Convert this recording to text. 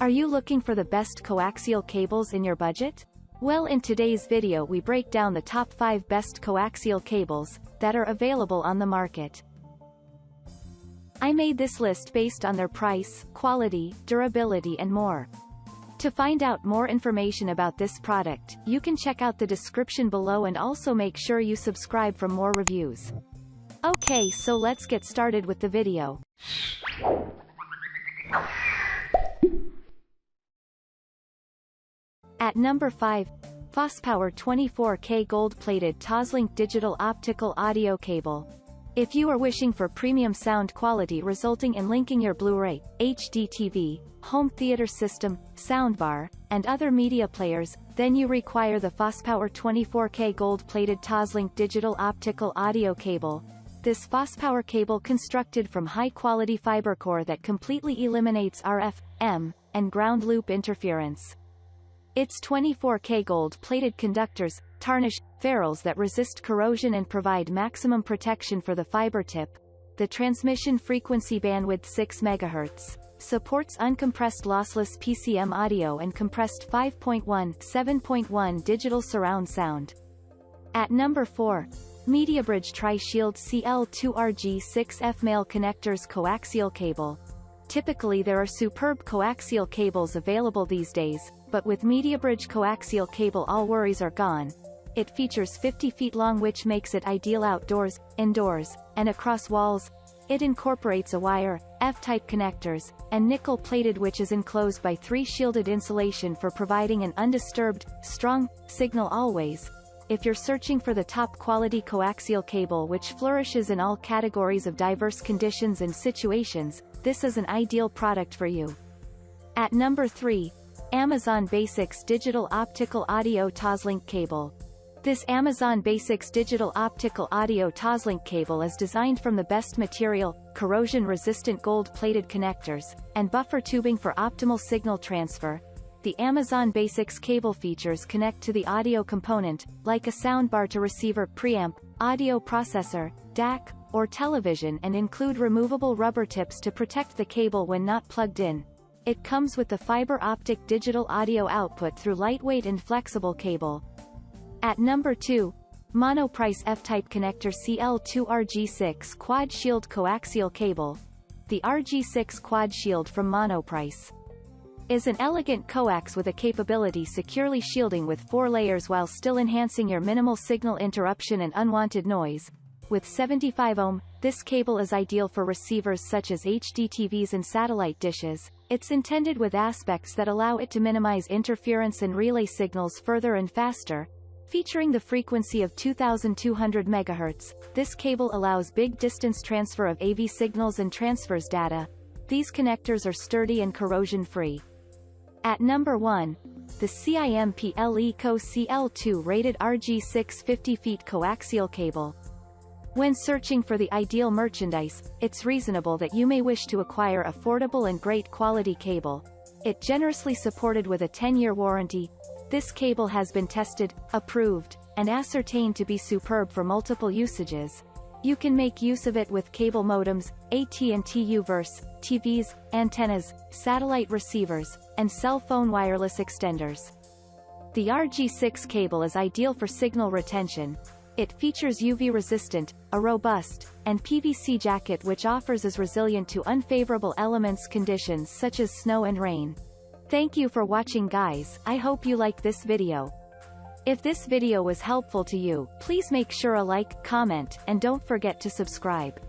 Are you looking for the best coaxial cables in your budget? Well, in today's video we break down the top 5 best coaxial cables that are available on the market. I made this list based on their price, quality, durability and more. To find out more information about this product, you can check out the description below and also make sure you subscribe for more reviews. Okay, so let's get started with the video. At number 5, FosPower 24K gold-plated Toslink digital optical audio cable. If you are wishing for premium sound quality resulting in linking your Blu-ray, HD TV, home theater system, soundbar, and other media players, then you require the FosPower 24K gold-plated Toslink digital optical audio cable. This FosPower cable constructed from high-quality fiber core that completely eliminates RF, M, and ground loop interference. Its 24K gold-plated conductors, tarnish, ferrules that resist corrosion and provide maximum protection for the fiber tip. The transmission frequency bandwidth 6 MHz, supports uncompressed lossless PCM audio and compressed 5.1/7.1 digital surround sound. At number 4, Mediabridge Tri-Shield CL2RG6F male connectors coaxial cable. Typically there are superb coaxial cables available these days, but with Mediabridge coaxial cable all worries are gone. It features 50 feet long, which makes it ideal outdoors, indoors, and across walls. It incorporates a wire, F-type connectors, and nickel-plated, which is enclosed by 3 shielded insulation for providing an undisturbed, strong signal always. If you're searching for the top quality coaxial cable which flourishes in all categories of diverse conditions and situations, this is an ideal product for you. At number 3, Amazon Basics Digital Optical Audio Toslink Cable. This Amazon Basics Digital Optical Audio Toslink cable is designed from the best material, corrosion-resistant gold-plated connectors, and buffer tubing for optimal signal transfer. The Amazon Basics cable features connect to the audio component, like a soundbar to receiver, preamp, audio processor, DAC, or television, and include removable rubber tips to protect the cable when not plugged in. It comes with the fiber optic digital audio output through lightweight and flexible cable. At number 2, Monoprice F-type connector CL2RG6 Quad Shield coaxial cable. The RG6 Quad Shield from Monoprice is an elegant coax with a capability securely shielding with 4 layers while still enhancing your minimal signal interruption and unwanted noise. With 75 ohm, this cable is ideal for receivers such as HD TVs and satellite dishes. It's intended with aspects that allow it to minimize interference and relay signals further and faster. Featuring the frequency of 2200 MHz, this cable allows big distance transfer of AV signals and transfers data. These connectors are sturdy and corrosion-free. At number 1, the CIMPLECO CL2 rated RG6 50 feet coaxial cable. When searching for the ideal merchandise, it's reasonable that you may wish to acquire affordable and great quality cable. It generously supported with a 10-year warranty. This cable has been tested, approved, and ascertained to be superb for multiple usages. You can make use of it with cable modems, AT&T U-verse, TVs, antennas, satellite receivers, and cell phone wireless extenders. The RG6 cable is ideal for signal retention. It features UV-resistant, a robust, and PVC jacket which offers is resilient to unfavorable elements conditions such as snow and rain. Thank you for watching, guys. I hope you like this video. If this video was helpful to you, please make sure a like, comment, and don't forget to subscribe.